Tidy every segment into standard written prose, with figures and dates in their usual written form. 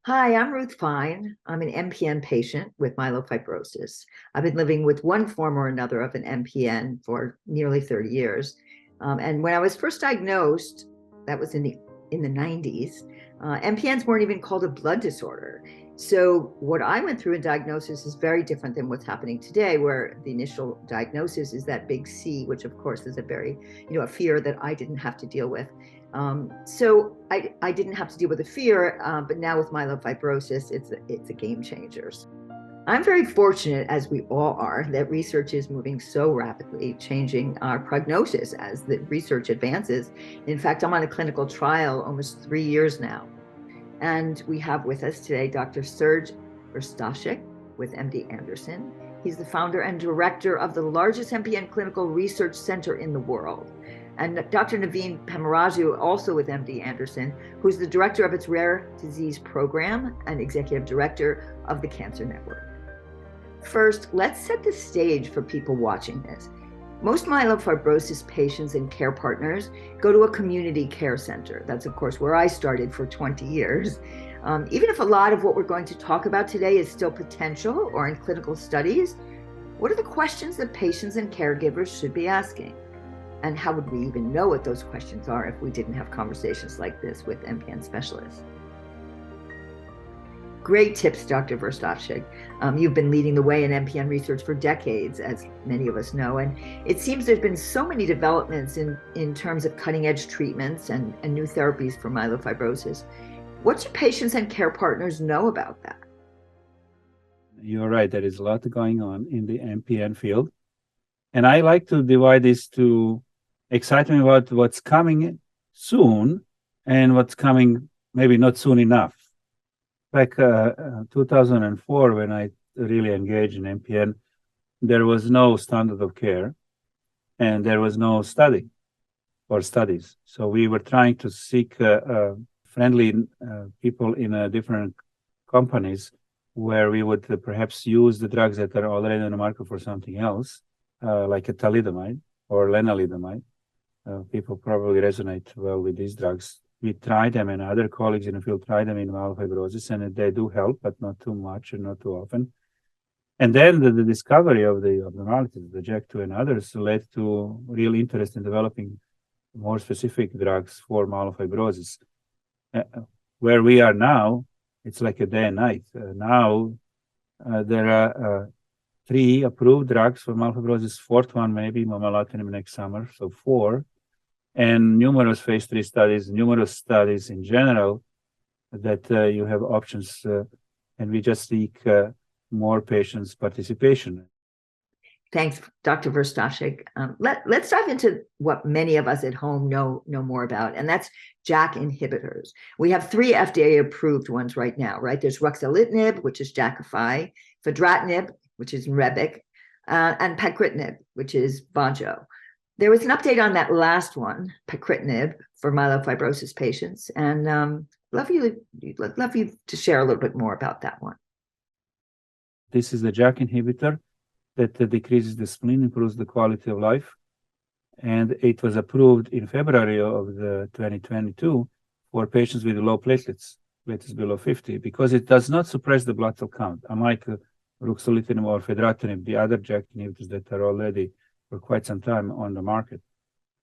Hi, I'm Ruth Fein. I'm an MPN patient with myelofibrosis. I've been living with one form or another of an MPN for nearly 30 years. And when I was first diagnosed, that was in the 90s, MPNs weren't even called a blood disorder. So what I went through in diagnosis is very different than what's happening today, where the initial diagnosis is that big C, which of course is a fear that I didn't have to deal with. So I didn't have to deal with the fear, but now with myelofibrosis, it's a game changer. I'm very fortunate, as we all are, that research is moving so rapidly, changing our prognosis as the research advances. In fact, I'm on a clinical trial almost 3 years now. And we have with us today Dr. Serge Verstovsek with MD Anderson. He's the founder and director of the largest MPN clinical research center in the world. And Dr. Naveen Pemmaraju, also with MD Anderson, who's the director of its rare disease program and executive director of the Cancer Network. First, let's set the stage for people watching this. Most myelofibrosis patients and care partners go to a community care center. That's, of course, where I started for 20 years. Even if a lot of what we're going to talk about today is still potential or in clinical studies, what are the questions that patients and caregivers should be asking? And how would we even know what those questions are if we didn't have conversations like this with MPN specialists? Great tips, Dr. Verstovsek. You've been leading the way in MPN research for decades, as many of us know, and it seems there's been so many developments in terms of cutting-edge treatments and new therapies for myelofibrosis. What do patients and care partners know about that? You're right. There is a lot going on in the MPN field. And I like to divide this to excitement about what's coming soon and what's coming maybe not soon enough. Back 2004, when I really engaged in MPN, there was no standard of care and there was no study or studies. So we were trying to seek friendly people in different companies where we would perhaps use the drugs that are already on the market for something else, like a thalidomide or lenalidomide. People probably resonate well with these drugs. We tried them, and other colleagues in the field tried them in myelofibrosis, and they do help, but not too much and not too often. And then the discovery of the abnormalities, the JAK2 and others, led to real interest in developing more specific drugs for myelofibrosis. Where we are now, it's like a day and night. Now there are 3 approved drugs for myelofibrosis, 4th one maybe momelotinib next summer, so 4. And numerous phase 3 studies, numerous studies in general that you have options, and we just seek more patients' participation. Thanks, Dr. Verstovsek. Let's dive into what many of us at home know more about, and that's JAK inhibitors. We have 3 FDA-approved ones right now, right? There's ruxolitinib, which is Jakafi, fedratinib, which is Rebbic, and pacritinib, which is Bonjo. There was an update on that last one, pacritinib, for myelofibrosis patients, and love you to share a little bit more about that one. This is the JAK inhibitor that decreases the spleen, improves the quality of life, and it was approved in February of 2022 for patients with low platelets below 50, because it does not suppress the blood cell count, unlike ruxolitinib or fedratinib, the other JAK inhibitors that are already for quite some time on the market.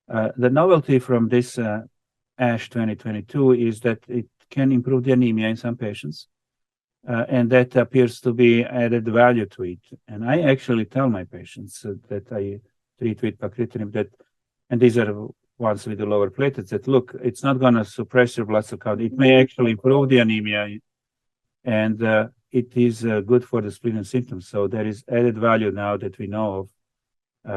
The novelty from this ASH 2022 is that it can improve the anemia in some patients, and that appears to be added value to it. And I actually tell my patients that I treat with pacritinib that, and these are ones with the lower platelets, that look, it's not going to suppress your blood cell count. It may actually improve the anemia, and it is good for the spleen and symptoms. So there is added value now that we know of,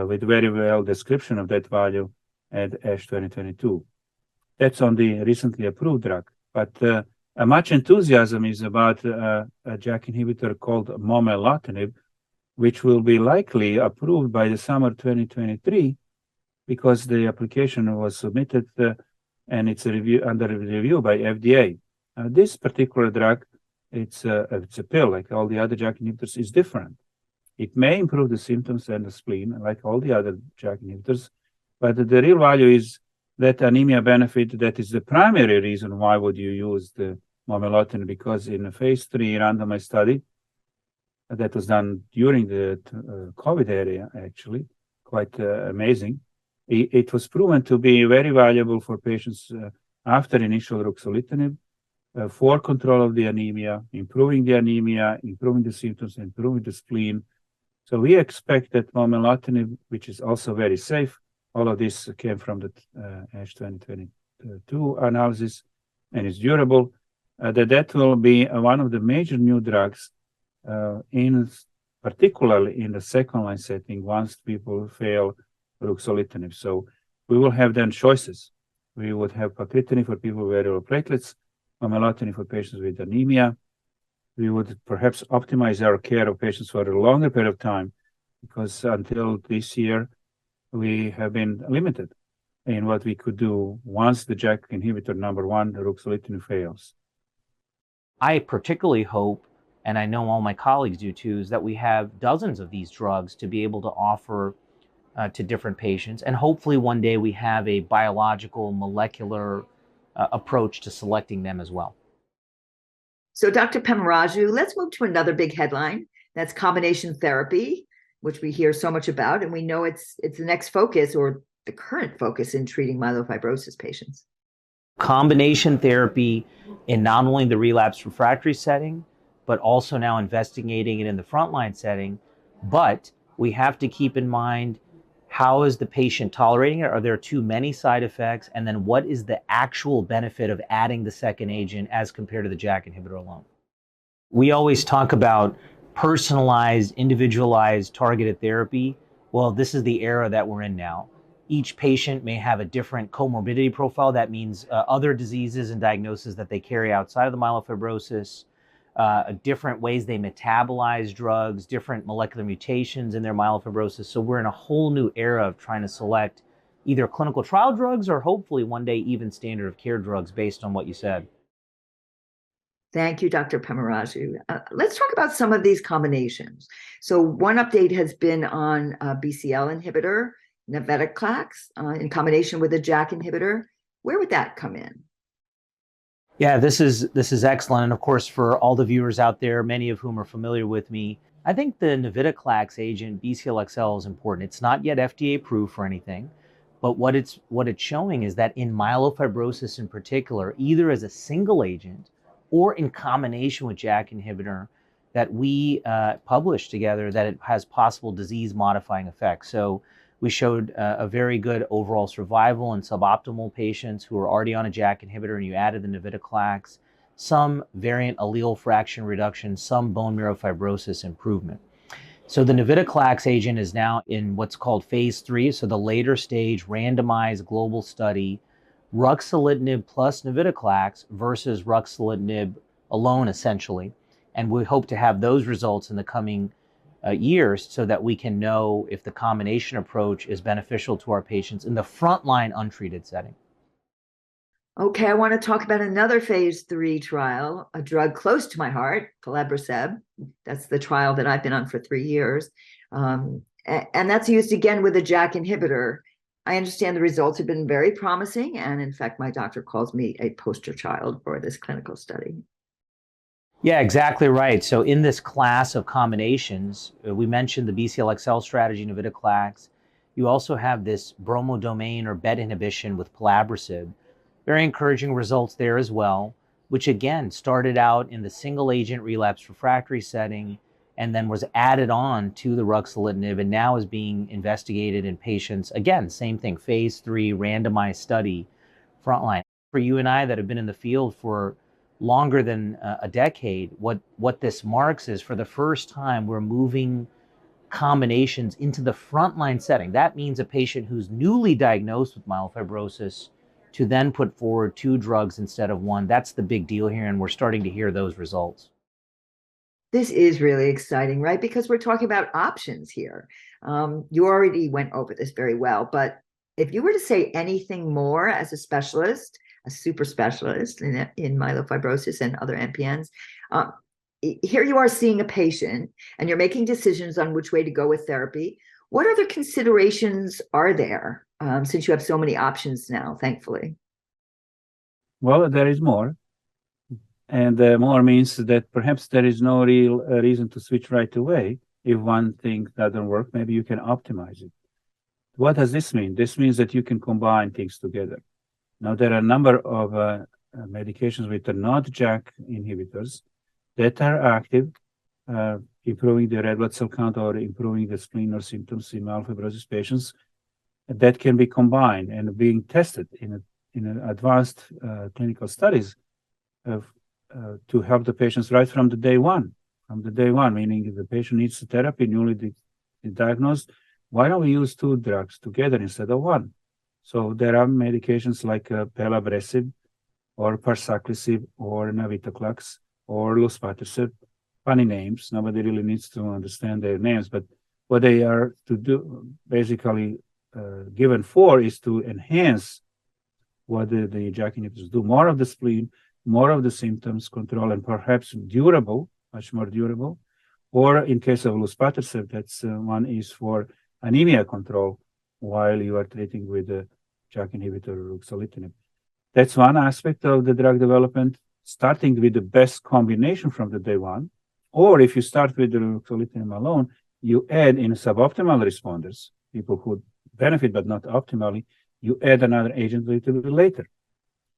with very well description of that value at ASH 2022. That's on the recently approved drug. But much enthusiasm is about a JAK inhibitor called momelotinib, which will be likely approved by the summer 2023, because the application was submitted and it's under review by FDA. This particular drug, it's a pill, like all the other JAK inhibitors, is different. It may improve the symptoms and the spleen, like all the other JAK inhibitors, but the real value is that anemia benefit that is the primary reason why would you use the momelotinib, because in a phase 3 randomized study that was done during the COVID area, actually, quite amazing, it was proven to be very valuable for patients after initial ruxolitinib for control of the anemia, improving the symptoms, improving the spleen. So we expect that momelotinib, which is also very safe, all of this came from the ASH 2022 analysis and is durable, that will be one of the major new drugs, particularly in the second-line setting once people fail ruxolitinib. So we will have then choices. We would have pacritinib for people with very low platelets, momelotinib for patients with anemia. We would perhaps optimize our care of patients for a longer period of time, because until this year, we have been limited in what we could do once the JAK inhibitor number one, the ruxolitinib, fails. I particularly hope, and I know all my colleagues do too, is that we have dozens of these drugs to be able to offer to different patients. And hopefully one day we have a biological, molecular approach to selecting them as well. So Dr. Pemmaraju, let's move to another big headline. That's combination therapy, which we hear so much about, and we know it's the next focus, or the current focus, in treating myelofibrosis patients. Combination therapy in not only the relapsed refractory setting, but also now investigating it in the frontline setting. But we have to keep in mind, how is the patient tolerating it? Are there too many side effects? And then what is the actual benefit of adding the second agent as compared to the JAK inhibitor alone? We always talk about personalized, individualized, targeted therapy. Well, this is the era that we're in now. Each patient may have a different comorbidity profile. That means other diseases and diagnoses that they carry outside of the myelofibrosis, different ways they metabolize drugs, different molecular mutations in their myelofibrosis. So we're in a whole new era of trying to select either clinical trial drugs or hopefully one day even standard of care drugs based on what you said. Thank you, Dr. Pemmaraju. Let's talk about some of these combinations. So one update has been on BCL inhibitor, navitoclax, in combination with a JAK inhibitor. Where would that come in? Yeah, this is excellent. And of course, for all the viewers out there, many of whom are familiar with me, I think the navitoclax agent, BCL-XL, is important. It's not yet FDA approved for anything, but what it's showing is that in myelofibrosis in particular, either as a single agent or in combination with JAK inhibitor, that we published together, that it has possible disease-modifying effects. So we showed a very good overall survival in suboptimal patients who were already on a JAK inhibitor, and you added the navitoclax, some variant allele fraction reduction, some bone marrow fibrosis improvement. So the navitoclax agent is now in what's called phase 3, so the later stage randomized global study, ruxolitinib plus navitoclax versus ruxolitinib alone, essentially. And we hope to have those results in the coming years so that we can know if the combination approach is beneficial to our patients in the frontline untreated setting. Okay, I want to talk about another phase 3 trial, a drug close to my heart, pelabresib. That's the trial that I've been on for 3 years. And that's used again with a JAK inhibitor. I understand the results have been very promising, and in fact, my doctor calls me a poster child for this clinical study. Yeah, exactly right. So in this class of combinations, we mentioned the BCL-XL strategy, navitoclax. You also have this bromodomain or BET inhibition with pelabresib. Very encouraging results there as well, which again started out in the single agent relapsed refractory setting and then was added on to the ruxolitinib and now is being investigated in patients. Again, same thing, phase 3 randomized study, frontline. For you and I that have been in the field for longer than a decade, what this marks is, for the first time, we're moving combinations into the frontline setting. That means a patient who's newly diagnosed with myelofibrosis to then put forward 2 drugs instead of 1. That's the big deal here, and we're starting to hear those results. This is really exciting, right? Because we're talking about options here. You already went over this very well, but if you were to say anything more as a specialist, a super specialist in myelofibrosis and other MPNs, here you are seeing a patient and you're making decisions on which way to go with therapy. What other considerations are there, since you have so many options now, thankfully? Well, there is more. And more means that perhaps there is no real reason to switch right away. If one thing doesn't work, maybe you can optimize it. What does this mean? This means that you can combine things together. Now, there are a number of medications which are not JAK inhibitors that are active, improving the red blood cell count or improving the spleen or symptoms in myelofibrosis patients, that can be combined and being tested in advanced clinical studies to help the patients right from the day one. From the day one, meaning if the patient needs therapy, newly diagnosed, why don't we use 2 drugs together instead of 1? So there are medications like pelabresib or parsaclisib or navitoclax or luspatercept. Funny names. Nobody really needs to understand their names, but what they are to do, basically given for, is to enhance what the JAK inhibitors do. More of the spleen, more of the symptoms control, and perhaps durable, much more durable. Or in case of luspatercept, that's one is for anemia control while you are treating with the JAK inhibitor ruxolitinib. That's one aspect of the drug development, starting with the best combination from the day one. Or if you start with the ruxolitinib alone, you add in suboptimal responders, people who benefit but not optimally, you add another agent a little bit later.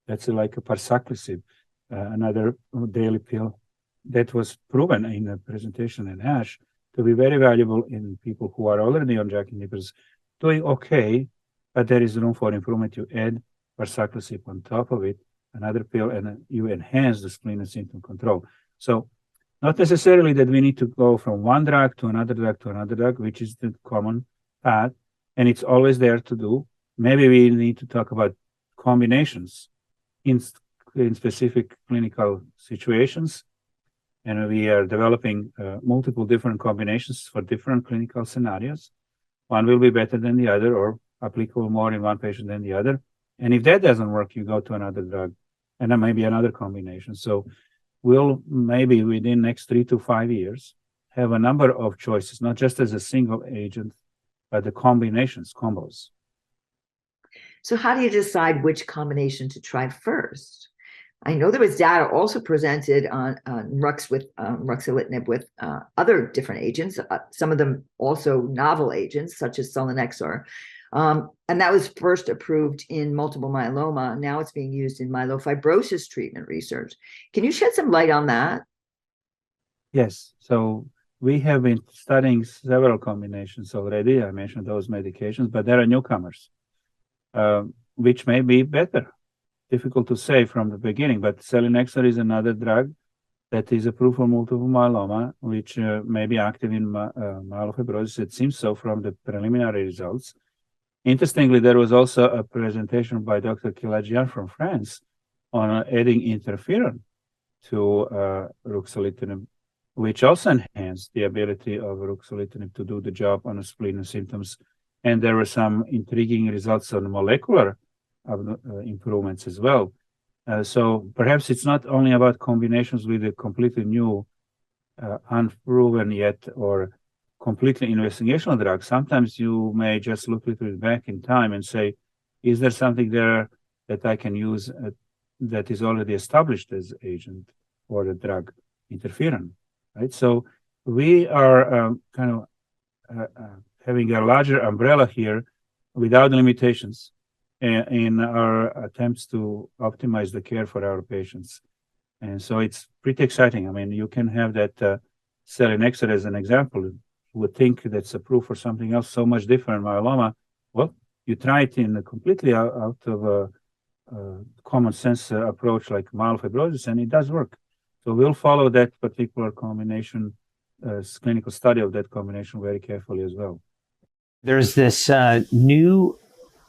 That's like a parsaclisib, another daily pill that was proven in a presentation in ASH to be very valuable in people who are already on JAK inhibitors, doing okay, but there is room for improvement. You add parsaclisib on top of it, another pill, and you enhance the spleen and symptom control. So not necessarily that we need to go from one drug to another drug to another drug, which is the common path, and it's always there to do. Maybe we need to talk about combinations in specific clinical situations, and we are developing multiple different combinations for different clinical scenarios. One will be better than the other or applicable more in one patient than the other. And if that doesn't work, you go to another drug and then maybe another combination. So we'll maybe within next 3 to 5 years have a number of choices, not just as a single agent, but the combinations, combos. So how do you decide which combination to try first? I know there was data also presented on ruxolitinib with other different agents, some of them also novel agents, such as selinexor. And that was first approved in multiple myeloma. Now it's being used in myelofibrosis treatment research. Can you shed some light on that? Yes. So we have been studying several combinations already. I mentioned those medications, but there are newcomers, which may be better. Difficult to say from the beginning, but selinexor is another drug that is approved for multiple myeloma, which may be active in myelofibrosis. It seems so from the preliminary results. Interestingly, there was also a presentation by Dr. Kilajian from France on adding interferon to ruxolitinib, which also enhanced the ability of ruxolitinib to do the job on the spleen and symptoms. And there were some intriguing results on molecular improvements as well. So perhaps it's not only about combinations with a completely new, unproven yet, or completely investigational drug. Sometimes you may just look a little bit back in time and say, is there something there that I can use that is already established as agent or a drug, interferon, right? So we are kind of having a larger umbrella here without limitations in our attempts to optimize the care for our patients. And so it's pretty exciting. I mean, you can have that selinexor as an example. You would think that's approved for something else so much different, myeloma. Well, you try it in a completely out of a common sense approach like myelofibrosis, and it does work. So we'll follow that particular combination, clinical study of that combination very carefully as well. There's this new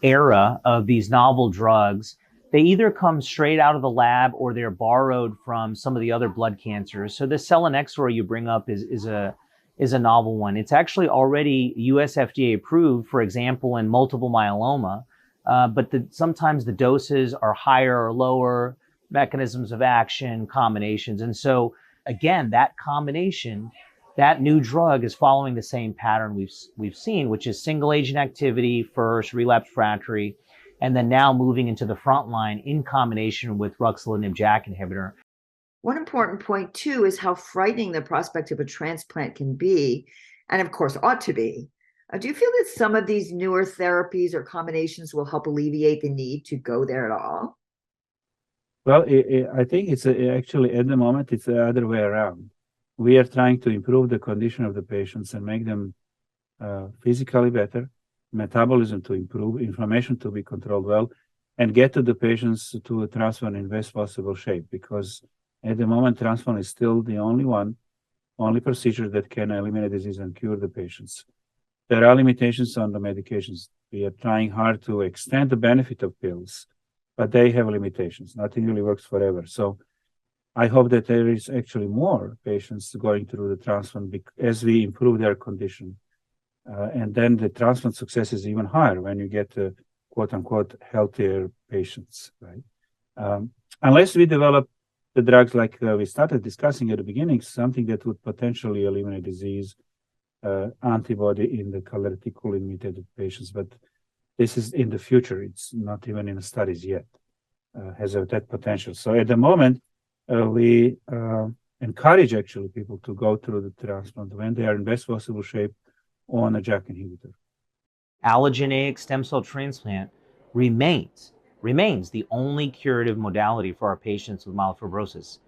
era of these novel drugs. They either come straight out of the lab or they're borrowed from some of the other blood cancers. So the selinexor you bring up is a novel one. It's actually already US FDA approved, for example, in multiple myeloma, but sometimes the doses are higher or lower, mechanisms of action, combinations. And so again, that combination, that new drug is following the same pattern we've seen, which is single agent activity first, relapse refractory, and then now moving into the front line in combination with ruxolitinib JAK inhibitor. One important point, too, is how frightening the prospect of a transplant can be, and of course ought to be. Do you feel that some of these newer therapies or combinations will help alleviate the need to go there at all? Well, I think it's actually at the moment, it's the other way around. We are trying to improve the condition of the patients and make them physically better, metabolism to improve, inflammation to be controlled well, and get to the patients to a transplant in best possible shape. Because at the moment, transplant is still the only procedure that can eliminate disease and cure the patients. There are limitations on the medications. We are trying hard to extend the benefit of pills, but they have limitations. Nothing really works forever. So I hope that there is actually more patients going through the transplant as we improve their condition. And then the transplant success is even higher when you get quote unquote healthier patients, right? Unless we develop the drugs like we started discussing at the beginning, something that would potentially eliminate disease, antibody in the calreticulin mutated patients, but this is in the future. It's not even in the studies yet, has that potential. So at the moment, we encourage actually people to go through the transplant when they are in best possible shape on a JAK inhibitor. Allogeneic stem cell transplant remains the only curative modality for our patients with myelofibrosis.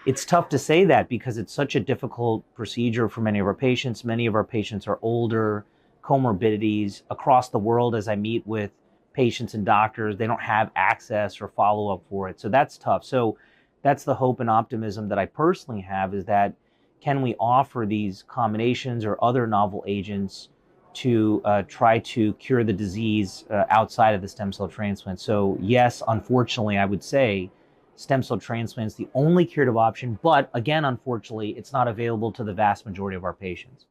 It's tough to say that because it's such a difficult procedure for many of our patients. Many of our patients are older, comorbidities. Across the world, as I meet with patients and doctors, they don't have access or follow-up for it. So that's tough. So that's the hope and optimism that I personally have, is that can we offer these combinations or other novel agents to try to cure the disease outside of the stem cell transplant. So yes, unfortunately, I would say stem cell transplant is the only curative option, but again, unfortunately, it's not available to the vast majority of our patients.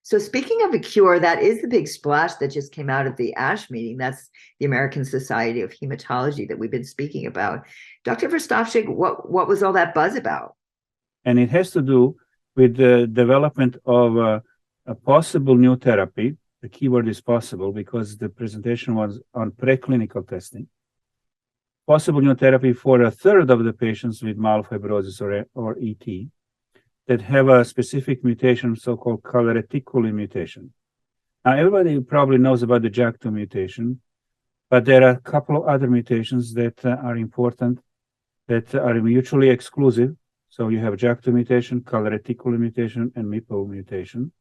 So speaking of a cure, that is the big splash that just came out of the ASH meeting. That's the American Society of Hematology that we've been speaking about. Dr. Verstovsek, what was all that buzz about? And it has to do with the development of a possible new therapy. The keyword is possible because the presentation was on preclinical testing. Possible new therapy for a third of the patients with myelofibrosis or ET that have a specific mutation, so-called calreticulin mutation. Now, everybody probably knows about the JAK2 mutation, but there are a couple of other mutations that are important, that are mutually exclusive. So you have JAK2 mutation, calreticulin mutation, and MPL mutation.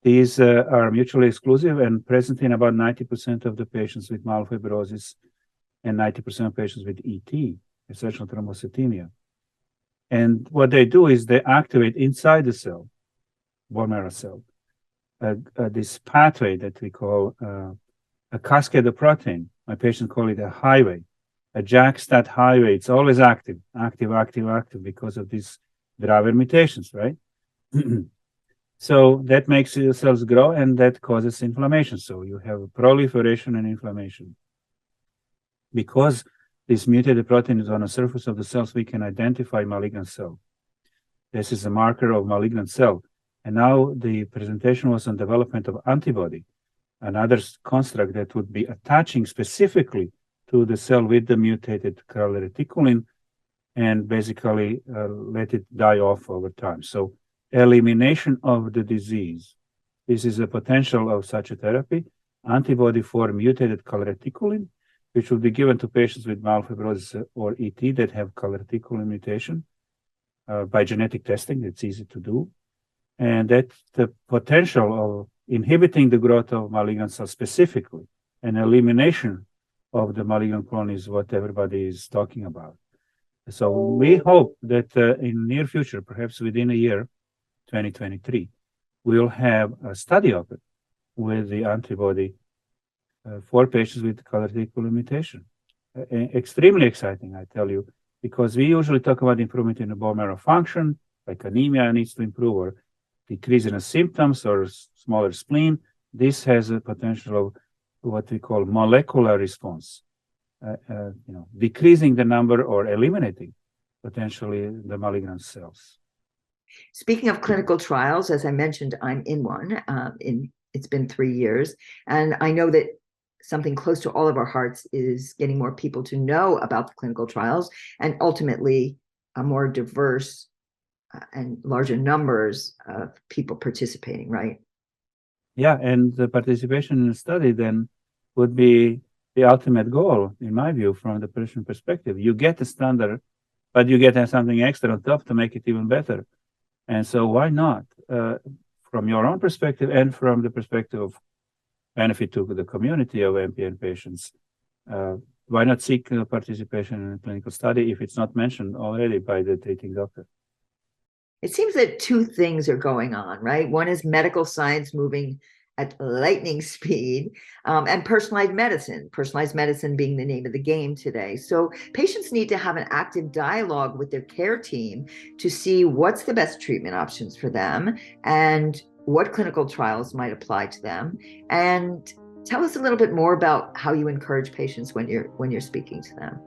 These are mutually exclusive and present in about 90% of the patients with myelofibrosis and 90% of patients with ET, essential thrombocythemia. And what they do is they activate inside the cell, bone marrow cell, this pathway that we call a cascade of protein. My patients call it a highway, a JAK-STAT highway. It's always active, because of these driver mutations, right? So that makes the cells grow and that causes inflammation. So you have proliferation and inflammation. Because this mutated protein is on the surface of the cells, we can identify malignant cell. This is a marker of malignant cell. And now the presentation was on development of antibody, another construct that would be attaching specifically to the cell with the mutated calreticulin and basically let it die off over time. So elimination of the disease. This is a potential of such a therapy, antibody for mutated calreticulin, which will be given to patients with myelofibrosis or ET that have calreticulin mutation by genetic testing. It's easy to do. And that's the potential of inhibiting the growth of malignant cells specifically, and elimination of the malignant clone is what everybody is talking about. So we hope that in near future, perhaps within a year, 2023, we'll have a study of it with the antibody for patients with calreticulin mutation. Extremely exciting, I tell you, because we usually talk about improvement in the bone marrow function, like anemia needs to improve, or decrease in the symptoms, or smaller spleen. This has a potential of what we call molecular response, decreasing the number or eliminating potentially the malignant cells. Speaking of clinical trials, as I mentioned, I'm in one. It's been 3 years, and I know that something close to all of our hearts is getting more people to know about the clinical trials and ultimately a more diverse and larger numbers of people participating, right? Yeah, and the participation in the study then would be the ultimate goal, in my view, from the patient perspective. You get the standard, but you get something extra on top to make it even better. And so why not, from your own perspective and from the perspective of benefit to the community of MPN patients, why not seek participation in a clinical study if it's not mentioned already by the treating doctor? It seems that two things are going on, right? One is medical science moving at lightning speed, and personalized medicine being the name of the game today. So patients need to have an active dialogue with their care team to see what's the best treatment options for them and what clinical trials might apply to them. And tell us a little bit more about how you encourage patients when you're speaking to them.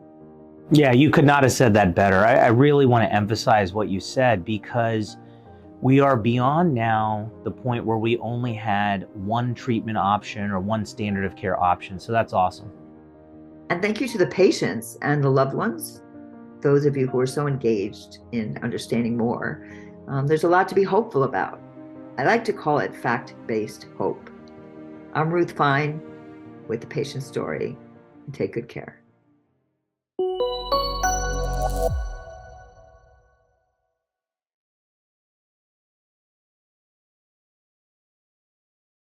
Yeah, you could not have said that better. I really want to emphasize what you said, because we are beyond now the point where we only had one treatment option or one standard of care option. So that's awesome. And thank you to the patients and the loved ones, those of you who are so engaged in understanding more. There's a lot to be hopeful about. I like to call it fact-based hope. I'm Ruth Fein with The Patient Story, and take good care.